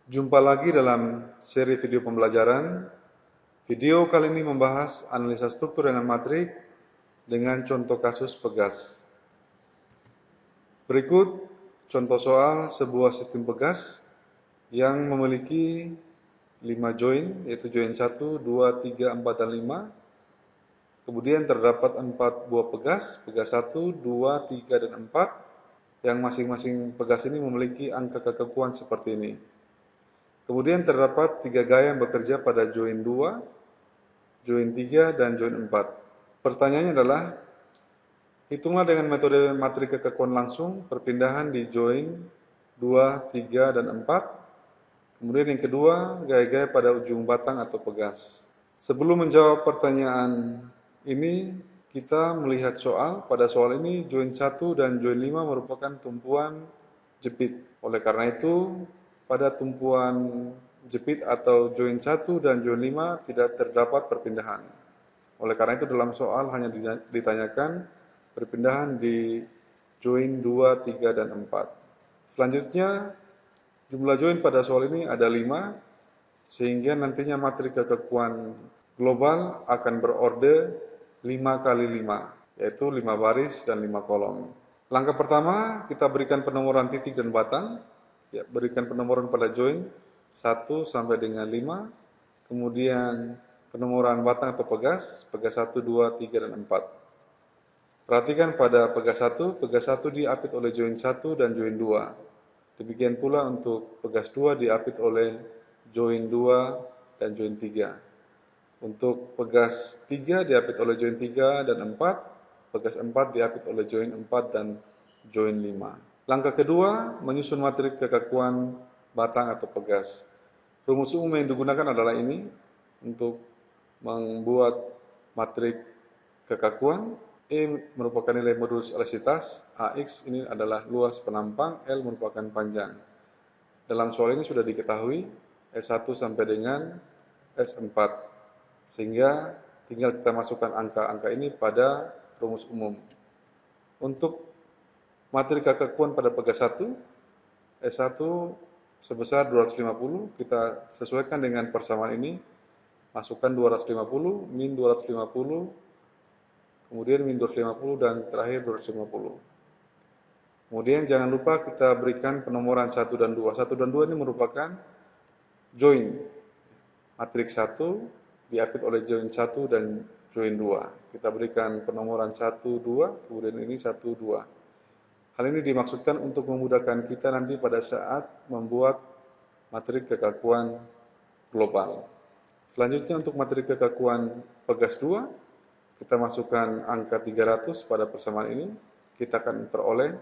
Jumpa lagi dalam seri video pembelajaran. Video kali ini membahas analisa struktur dengan matrik dengan contoh kasus pegas. Berikut contoh soal sebuah sistem pegas yang memiliki 5 join, yaitu join 1, 2, 3, 4, dan 5. Kemudian terdapat 4 buah pegas, pegas 1, 2, 3, dan 4, yang masing-masing pegas ini memiliki angka kekakuan seperti ini. Kemudian terdapat 3 gaya yang bekerja pada join 2, join 3, dan join 4. Pertanyaannya adalah, hitunglah dengan metode matrik kekakuan langsung perpindahan di join 2, 3, dan 4. Kemudian yang kedua, gaya-gaya pada ujung batang atau pegas. Sebelum menjawab pertanyaan ini, kita melihat soal. Pada soal ini, join 1 dan join 5 merupakan tumpuan jepit. Oleh karena itu, pada tumpuan jepit atau join 1 dan join 5 tidak terdapat perpindahan. Oleh karena itu dalam soal hanya ditanyakan perpindahan di join 2, 3, dan 4. Selanjutnya, jumlah join pada soal ini ada 5, sehingga nantinya matrik kekakuan global akan berorde 5 kali 5, yaitu 5 baris dan 5 kolom. Langkah pertama, kita berikan penomoran titik dan batang. Ya, berikan penomoran pada join 1 sampai dengan 5, kemudian penomoran batang atau pegas 1, 2, 3, dan 4. Perhatikan pada pegas 1 diapit oleh join 1 dan join 2. Demikian pula untuk pegas 2 diapit oleh join 2 dan join 3. Untuk pegas 3 diapit oleh join 3 dan 4, pegas 4 diapit oleh join 4 dan join 5. Langkah kedua, menyusun matrik kekakuan batang atau pegas. Rumus umum yang digunakan adalah ini untuk membuat matrik kekakuan. E merupakan nilai modulus elastisitas, AX ini adalah luas penampang, L merupakan panjang. Dalam soal ini sudah diketahui S1 sampai dengan S4, sehingga tinggal kita masukkan angka-angka ini pada rumus umum. Untuk matrik kekakuan pada pegas 1, S1 sebesar 250, kita sesuaikan dengan persamaan ini, masukkan 250, min 250, kemudian min 250, dan terakhir 250. Kemudian jangan lupa kita berikan penomoran 1 dan 2. 1 dan 2 ini merupakan join. Matrik 1 diapit oleh join 1 dan join 2. Kita berikan penomoran 1, 2, kemudian ini 1, 2. Hal ini dimaksudkan untuk memudahkan kita nanti pada saat membuat matrik kekakuan global. Selanjutnya untuk matrik kekakuan pegas 2, kita masukkan angka 300 pada persamaan ini, kita akan peroleh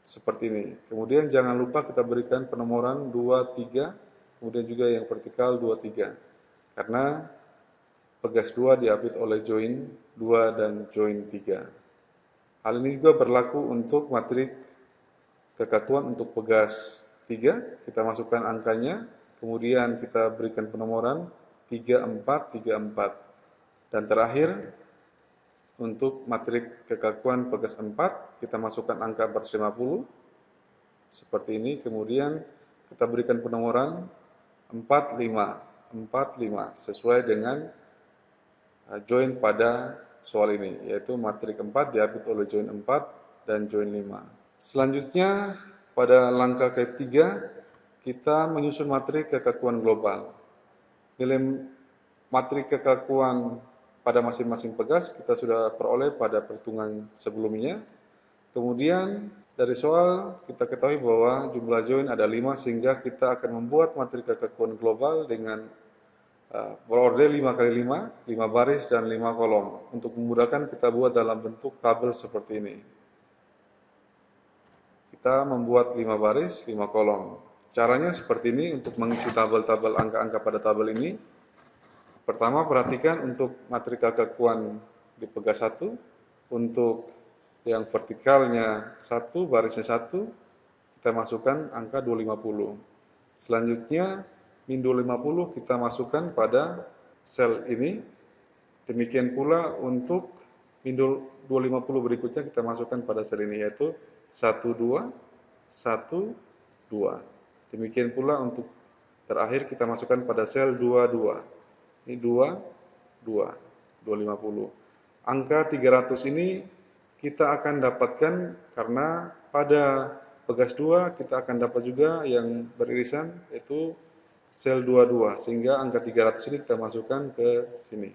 seperti ini. Kemudian jangan lupa kita berikan penomoran 2, 3, kemudian juga yang vertikal 2, 3. Karena pegas 2 diapit oleh join 2 dan join 3. Hal ini juga berlaku untuk matrik kekakuan untuk pegas 3, kita masukkan angkanya, kemudian kita berikan penomoran 3, 4, 3, 4. Dan terakhir, untuk matrik kekakuan pegas 4, kita masukkan angka 450, seperti ini, kemudian kita berikan penomoran 4, 5, 4, 5, sesuai dengan join pada soal ini, yaitu matrik 4 diapit oleh join 4 dan join 5. Selanjutnya, pada langkah ketiga, kita menyusun matrik kekakuan global. Nilai matrik kekakuan pada masing-masing pegas kita sudah peroleh pada perhitungan sebelumnya. Kemudian dari soal kita ketahui bahwa jumlah join ada 5, sehingga kita akan membuat matrik kekakuan global dengan berorde 5 kali 5, 5 baris dan 5 kolom. Untuk memudahkan kita buat dalam bentuk tabel seperti ini. Kita membuat 5 baris, 5 kolom. Caranya seperti ini untuk mengisi tabel-tabel angka-angka pada tabel ini. Pertama, perhatikan untuk matrik kekakuan di pegas 1, untuk yang vertikalnya 1, barisnya 1, kita masukkan angka 250. Selanjutnya, min 250 kita masukkan pada sel ini. Demikian pula untuk min 250 berikutnya kita masukkan pada sel ini, yaitu 1, 2, 1, 2. Demikian pula untuk terakhir kita masukkan pada sel 22. Ini 250. Angka 300 ini kita akan dapatkan karena pada pegas 2 kita akan dapat juga yang beririsan yaitu sel 22, sehingga angka 300 ini kita masukkan ke sini.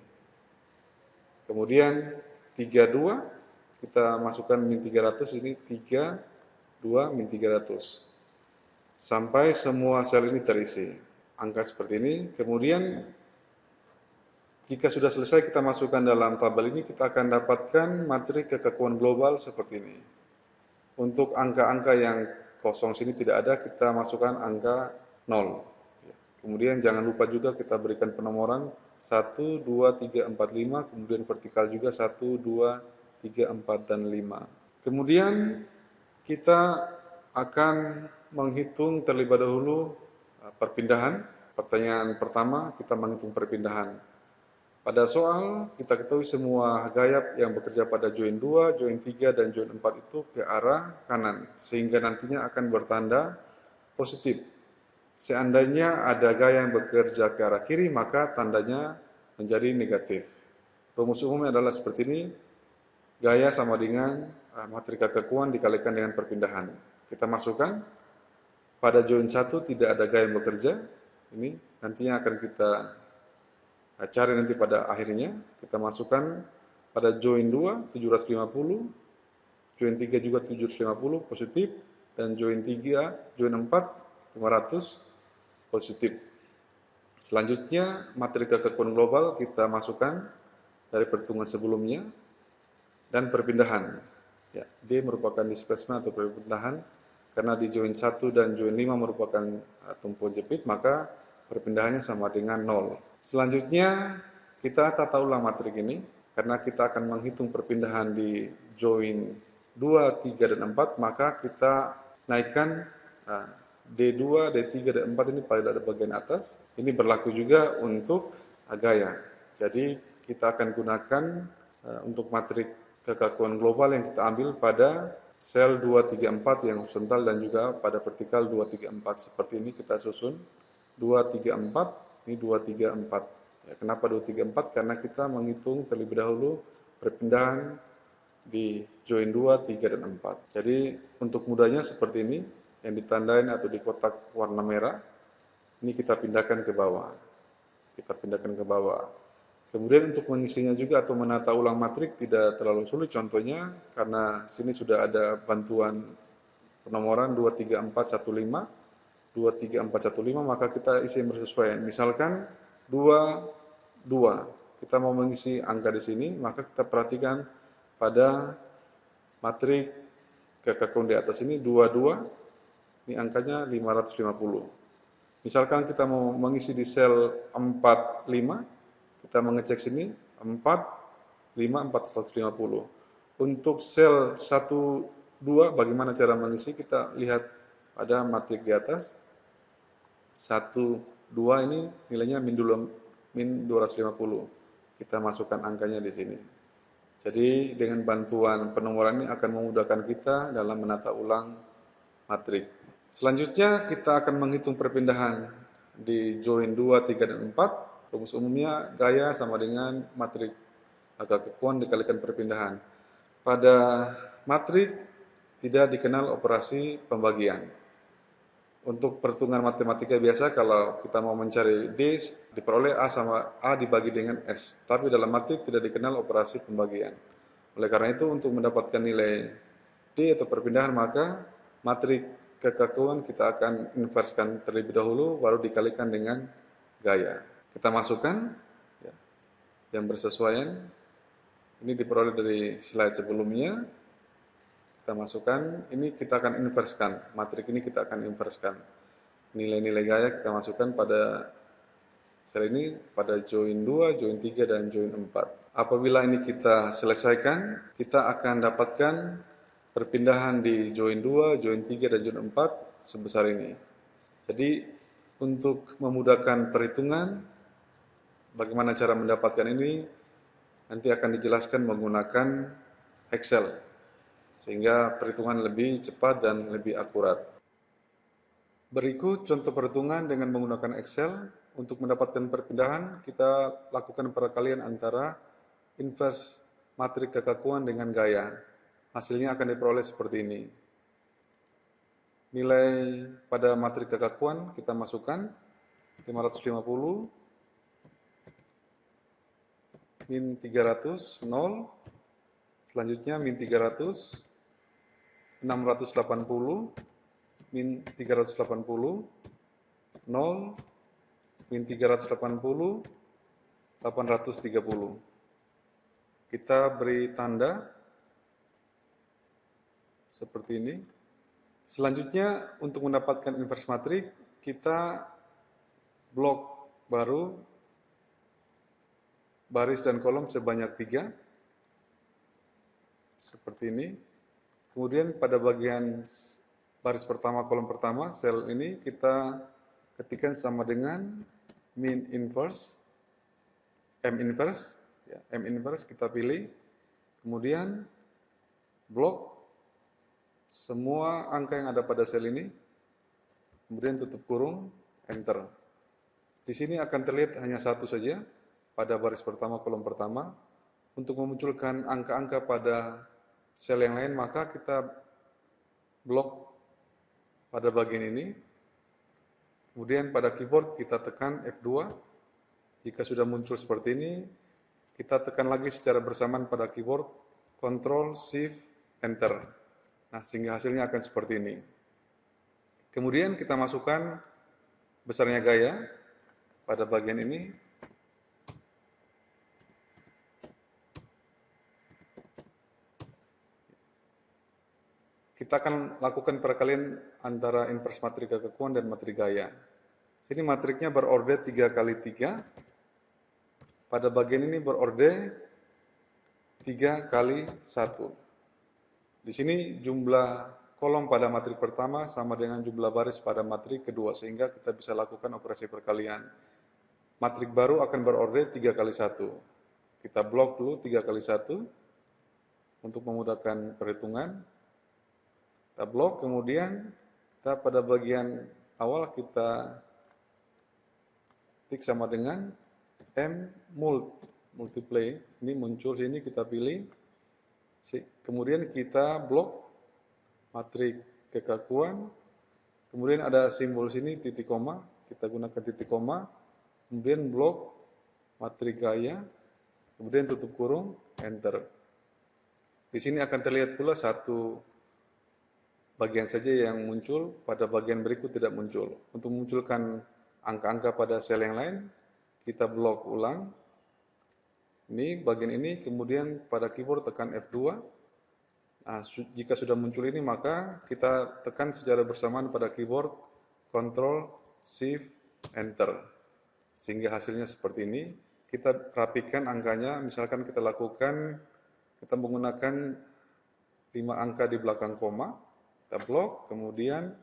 Kemudian 32 kita masukkan min 300, ini 32 min 300. Sampai semua sel ini terisi. Angka seperti ini. Kemudian jika sudah selesai kita masukkan dalam tabel ini, kita akan dapatkan matrik kekakuan global seperti ini. Untuk angka-angka yang kosong sini tidak ada, kita masukkan angka 0. Kemudian jangan lupa juga kita berikan penomoran 1, 2, 3, 4, 5, kemudian vertikal juga 1, 2, 3, 4, dan 5. Kemudian kita akan menghitung terlebih dahulu perpindahan. Pertanyaan pertama, kita menghitung perpindahan. Pada soal, kita ketahui semua gayap yang bekerja pada join 2, join 3, dan join 4 itu ke arah kanan, sehingga nantinya akan bertanda positif. Seandainya ada gaya yang bekerja ke arah kiri, maka tandanya menjadi negatif. Rumus umumnya adalah seperti ini, gaya sama dengan matrika kekakuan dikalikan dengan perpindahan. Kita masukkan, pada join 1 tidak ada gaya yang bekerja, ini nantinya akan kita cari nanti pada akhirnya. Kita masukkan pada join 2 750, join 3 juga 750 positif, dan join 3, join 4 500 positif. Selanjutnya matrika kekakuan global kita masukkan dari perhitungan sebelumnya dan perpindahan. Ya, D merupakan displacement atau perpindahan, karena di join 1 dan join 5 merupakan tumpuan jepit, maka perpindahannya sama dengan 0. Selanjutnya kita tata ulang matrik ini, karena kita akan menghitung perpindahan di join 2, 3, dan 4, maka kita naikkan D2, D3, D4 ini pada bagian atas. Ini berlaku juga untuk gaya. Jadi kita akan gunakan untuk matrik kekakuan global yang kita ambil pada sel 2, 3, 4 yang horizontal dan juga pada vertikal 2, 3, 4. Seperti ini kita susun 2, 3, 4. Ini 2, 3, 4. Ya, kenapa 2, 3, 4? Karena kita menghitung terlebih dahulu perpindahan di join 2, 3, dan 4. Jadi untuk mudahnya seperti ini, yang ditandain atau di kotak warna merah, ini kita pindahkan ke bawah. Kita pindahkan ke bawah. Kemudian untuk mengisinya juga atau menata ulang matrik tidak terlalu sulit. Contohnya, karena sini sudah ada bantuan penomoran 2, 3, 4, 1, 5. 2, 3, 4, 1, 5, maka kita isi yang bersesuaian. Misalkan 2, 2. Kita mau mengisi angka di sini, maka kita perhatikan pada matrik kekakuan di atas ini 2, 2. Ini angkanya 550. Misalkan kita mau mengisi di sel 4, 5, kita mengecek sini 4, 5, 450. Untuk sel 1, 2, bagaimana cara mengisi? Kita lihat pada matrik di atas. 1, 2 ini nilainya min 250. Kita masukkan angkanya di sini. Jadi dengan bantuan penomoran ini akan memudahkan kita dalam menata ulang matrik. Selanjutnya kita akan menghitung perpindahan di join 2, 3, dan 4. Rumus umumnya gaya sama dengan matrik kekakuan dikalikan perpindahan. Pada matrik tidak dikenal operasi pembagian. Untuk perhitungan matematika biasa, kalau kita mau mencari D, diperoleh A sama A dibagi dengan S. Tapi dalam matrik tidak dikenal operasi pembagian. Oleh karena itu, untuk mendapatkan nilai D atau perpindahan, maka matrik kekakuan kita akan inverskan terlebih dahulu, baru dikalikan dengan gaya. Kita masukkan yang bersesuaian. Ini diperoleh dari slide sebelumnya. Kita masukkan, ini kita akan inverskan. Matrik ini kita akan inverskan. Nilai-nilai gaya kita masukkan pada sel ini, pada join 2, join 3, dan join 4. Apabila ini kita selesaikan, kita akan dapatkan perpindahan di join 2, join 3, dan join 4 sebesar ini. Jadi untuk memudahkan perhitungan, bagaimana cara mendapatkan ini, nanti akan dijelaskan menggunakan Excel. Sehingga perhitungan lebih cepat dan lebih akurat. Berikut contoh perhitungan dengan menggunakan Excel. Untuk mendapatkan perpindahan, kita lakukan perkalian antara inverse matrik kekakuan dengan gaya. Hasilnya akan diperoleh seperti ini. Nilai pada matrik kekakuan kita masukkan 550 min 300 0, selanjutnya min 300, 680 min 380 0, min 380 830. Kita beri tanda seperti ini. Selanjutnya untuk mendapatkan inverse matrik, kita blok baru baris dan kolom sebanyak 3 seperti ini. Kemudian pada bagian baris pertama kolom pertama sel ini kita ketikkan sama dengan min inverse M inverse, ya, M inverse kita pilih, kemudian blok semua angka yang ada pada sel ini, kemudian tutup kurung, enter. Di sini akan terlihat hanya satu saja pada baris pertama kolom pertama. Untuk memunculkan angka-angka pada sel yang lain, maka kita blok pada bagian ini. Kemudian pada keyboard kita tekan F2. Jika sudah muncul seperti ini, kita tekan lagi secara bersamaan pada keyboard Ctrl Shift Enter. Nah, sehingga hasilnya akan seperti ini. Kemudian kita masukkan besarnya gaya pada bagian ini. Kita akan lakukan perkalian antara inverse matrik kekakuan dan matrik gaya. Sini matriknya berorde 3 kali 3. Pada bagian ini berorde 3 kali 1. Di sini jumlah kolom pada matrik pertama sama dengan jumlah baris pada matrik kedua, sehingga kita bisa lakukan operasi perkalian. Matrik baru akan berorde 3 kali 1. Kita blok dulu 3 kali 1 untuk memudahkan perhitungan. Kita blok, kemudian kita pada bagian awal kita tik sama dengan M multiply. Ini muncul sini, kita pilih. Kemudian kita blok matrik kekakuan. Kemudian ada simbol sini titik koma. Kita gunakan titik koma. Kemudian blok matrik gaya. Kemudian tutup kurung, enter. Di sini akan terlihat pula satu bagian saja yang muncul, pada bagian berikut tidak muncul. Untuk memunculkan angka-angka pada sel yang lain, kita blok ulang. Ini bagian ini, kemudian pada keyboard tekan F2. Nah, jika sudah muncul ini, maka kita tekan secara bersamaan pada keyboard Ctrl Shift Enter. Sehingga hasilnya seperti ini. Kita rapikan angkanya, misalkan kita lakukan, kita menggunakan 5 angka di belakang koma, kita blok, kemudian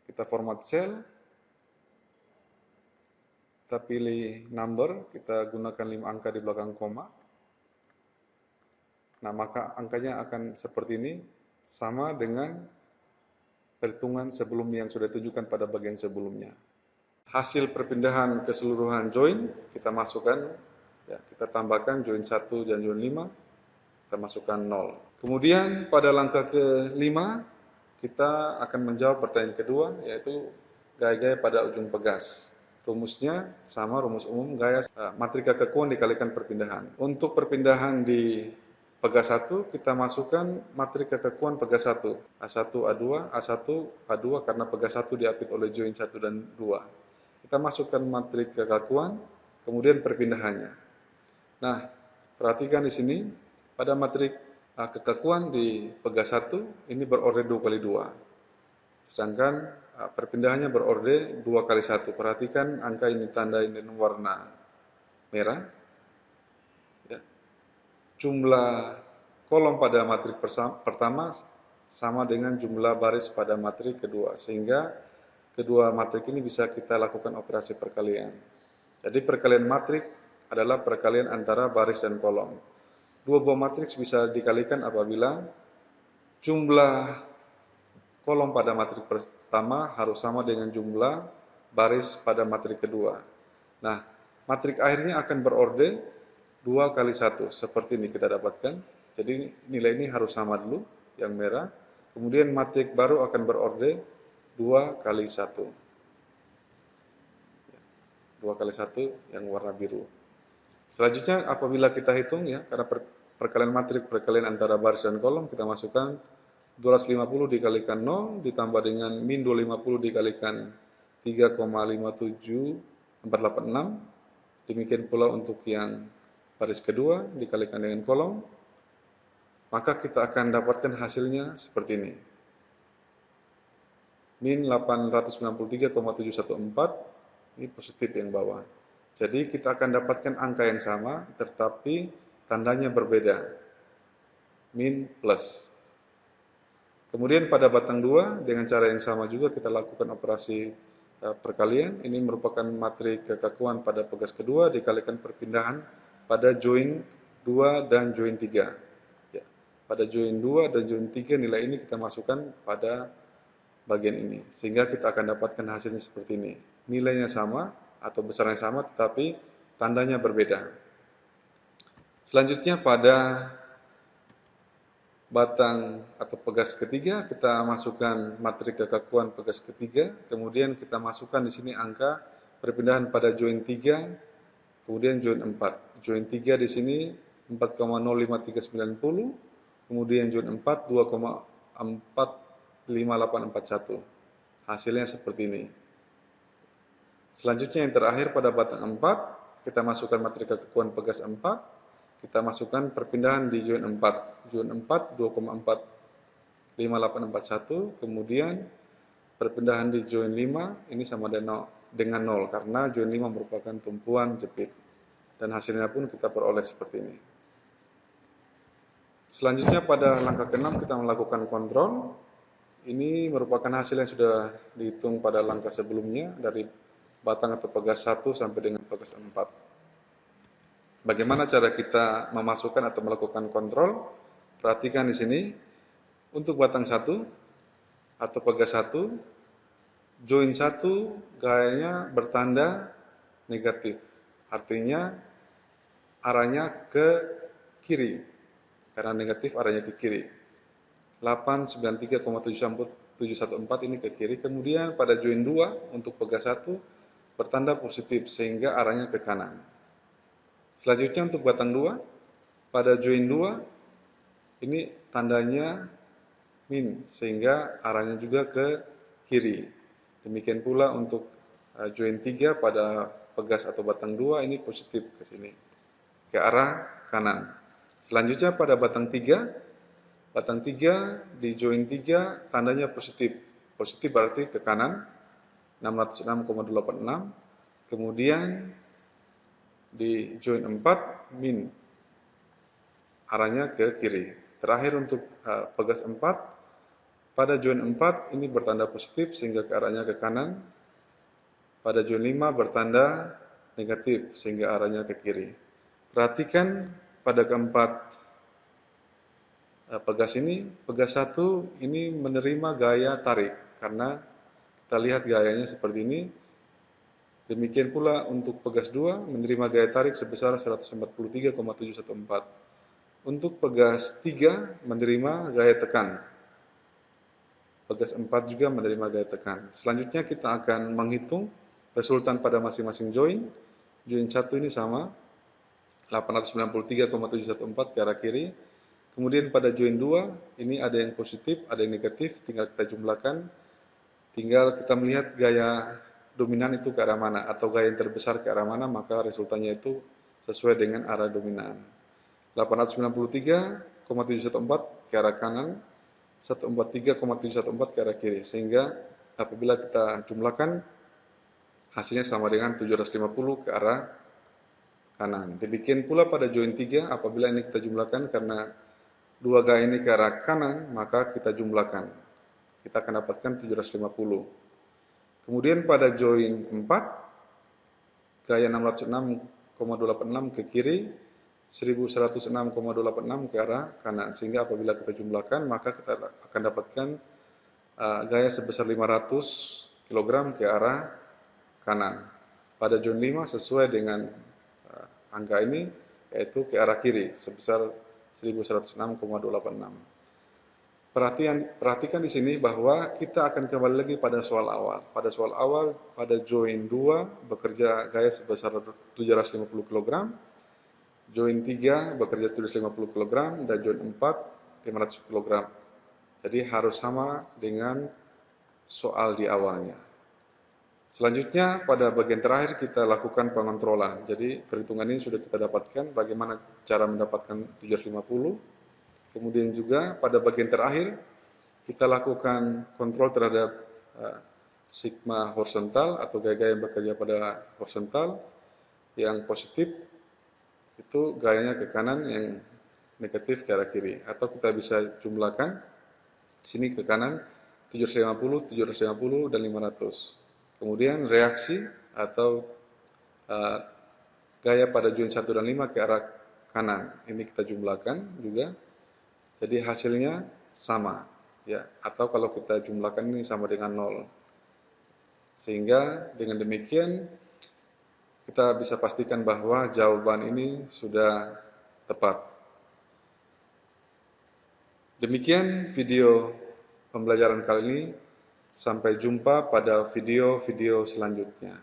kita format cell, kita pilih number, kita gunakan 5 angka di belakang koma. Nah, maka angkanya akan seperti ini, sama dengan perhitungan sebelumnya yang sudah ditunjukkan pada bagian sebelumnya. Hasil perpindahan keseluruhan join, kita masukkan, ya, kita tambahkan join 1 dan join 5, kita masukkan 0. Kemudian pada langkah ke-5, kita akan menjawab pertanyaan kedua, yaitu gaya-gaya pada ujung pegas. Rumusnya sama, rumus umum, gaya matrik kekakuan dikalikan perpindahan. Untuk perpindahan di pegas 1, kita masukkan matrik kekakuan pegas 1. A1, A2, A1, A2 karena pegas 1 diapit oleh join 1 dan 2. Kita masukkan matrik kekakuan, kemudian perpindahannya. Nah, perhatikan di sini, pada matrik kekakuan di pegas 1, ini berorde 2 kali 2. Sedangkan perpindahannya berorde 2 kali 1. Perhatikan angka ini tandai dengan warna merah. Ya. Jumlah kolom pada matrik pertama sama dengan jumlah baris pada matrik kedua. Sehingga kedua matrik ini bisa kita lakukan operasi perkalian. Jadi perkalian matrik adalah perkalian antara baris dan kolom. Dua buah matriks bisa dikalikan apabila jumlah kolom pada matrik pertama harus sama dengan jumlah baris pada matrik kedua. Nah, matrik akhirnya akan berorde 2 kali 1, seperti ini kita dapatkan. Jadi nilai ini harus sama dulu, yang merah. Kemudian matrik baru akan berorde 2 kali 1. 2 kali 1 yang warna biru. Selanjutnya apabila kita hitung ya, karena perkalian matrik perkalian antara baris dan kolom, kita masukkan 250 dikalikan 0 ditambah dengan min 250 dikalikan 3,57486. Demikian pula untuk yang baris kedua dikalikan dengan kolom, maka kita akan dapatkan hasilnya seperti ini. Min 893,714, ini positif yang bawah. Jadi kita akan dapatkan angka yang sama, tetapi tandanya berbeda. Min plus. Kemudian pada batang 2, dengan cara yang sama juga kita lakukan operasi perkalian. Ini merupakan matrik kekakuan pada pegas kedua dikalikan perpindahan pada join 2 dan join 3. Ya, pada join 2 dan join 3 nilai ini kita masukkan pada bagian ini. Sehingga kita akan dapatkan hasilnya seperti ini. Nilainya sama atau besarnya sama tetapi tandanya berbeda. Selanjutnya pada batang atau pegas ketiga, kita masukkan matrik kekakuan pegas ketiga, kemudian kita masukkan di sini angka perpindahan pada join 3, kemudian join 4. Join 3 di sini 4,05390, kemudian join 4 2,45841. Hasilnya seperti ini. Selanjutnya yang terakhir pada batang 4, kita masukkan matrik kekakuan pegas 4, kita masukkan perpindahan di join 4. Join 4 2,45841, kemudian perpindahan di join 5 ini sama dengan 0 karena join 5 merupakan tumpuan jepit. Dan hasilnya pun kita peroleh seperti ini. Selanjutnya pada langkah ke-6 kita melakukan kontrol. Ini merupakan hasil yang sudah dihitung pada langkah sebelumnya dari batang atau pegas 1 sampai dengan pegas 4. Bagaimana cara kita memasukkan atau melakukan kontrol? Perhatikan di sini. Untuk batang 1 atau pegas 1, join 1 gayanya bertanda negatif. Artinya arahnya ke kiri. Karena negatif arahnya ke kiri. 893,714 ini ke kiri. Kemudian pada join 2 untuk pegas 1 bertanda positif sehingga arahnya ke kanan. Selanjutnya untuk batang 2, pada join 2, ini tandanya min, sehingga arahnya juga ke kiri. Demikian pula untuk join 3 pada pegas atau batang 2, ini positif ke sini, ke arah kanan. Selanjutnya pada batang 3 di join 3 tandanya positif. Positif berarti ke kanan, 606,86. Kemudian di join 4 min, arahnya ke kiri. Terakhir untuk pegas 4, pada join 4 ini bertanda positif sehingga ke arahnya ke kanan. Pada join 5 bertanda negatif sehingga arahnya ke kiri. Perhatikan pada keempat pegas ini, pegas 1 ini menerima gaya tarik karena kita lihat gayanya seperti ini. Demikian pula untuk pegas 2 menerima gaya tarik sebesar 143,714. Untuk pegas 3 menerima gaya tekan. Pegas 4 juga menerima gaya tekan. Selanjutnya kita akan menghitung resultan pada masing-masing join. Join 1 ini sama 893,714 ke arah kiri. Kemudian pada join 2 ini ada yang positif, ada yang negatif, tinggal kita jumlahkan. Tinggal kita melihat gaya dominan itu ke arah mana, atau gaya yang terbesar ke arah mana, maka resultannya itu sesuai dengan arah dominan. 893,714 ke arah kanan, 143,714 ke arah kiri, sehingga apabila kita jumlahkan hasilnya sama dengan 750 ke arah kanan. Demikian pula pada join 3, apabila ini kita jumlahkan karena dua gaya ini ke arah kanan, maka kita jumlahkan. Kita akan dapatkan 750. Kemudian pada join 4, gaya 606,286 ke kiri, 1106,286 ke arah kanan. Sehingga apabila kita jumlahkan, maka kita akan dapatkan gaya sebesar 500 kg ke arah kanan. Pada join 5 sesuai dengan angka ini, yaitu ke arah kiri sebesar 1106,286. Perhatikan di sini bahwa kita akan kembali lagi pada soal awal. Pada soal awal, pada join 2 bekerja gaya sebesar 750 kg, join 3 bekerja 750 kg, dan join 4 500 kg. Jadi harus sama dengan soal di awalnya. Selanjutnya pada bagian terakhir kita lakukan pengontrolan. Jadi perhitungan ini sudah kita dapatkan bagaimana cara mendapatkan 750. Kemudian juga pada bagian terakhir kita lakukan kontrol terhadap sigma horizontal atau gaya-gaya yang bekerja pada horizontal. Yang positif itu gayanya ke kanan, yang negatif ke arah kiri. Atau kita bisa jumlahkan sini ke kanan 750, 750 dan 500. Kemudian reaksi atau gaya pada join 1 dan 5 ke arah kanan. Ini kita jumlahkan juga. Jadi hasilnya sama, ya. Atau kalau kita jumlahkan ini sama dengan 0. Sehingga dengan demikian kita bisa pastikan bahwa jawaban ini sudah tepat. Demikian video pembelajaran kali ini. Sampai jumpa pada video-video selanjutnya.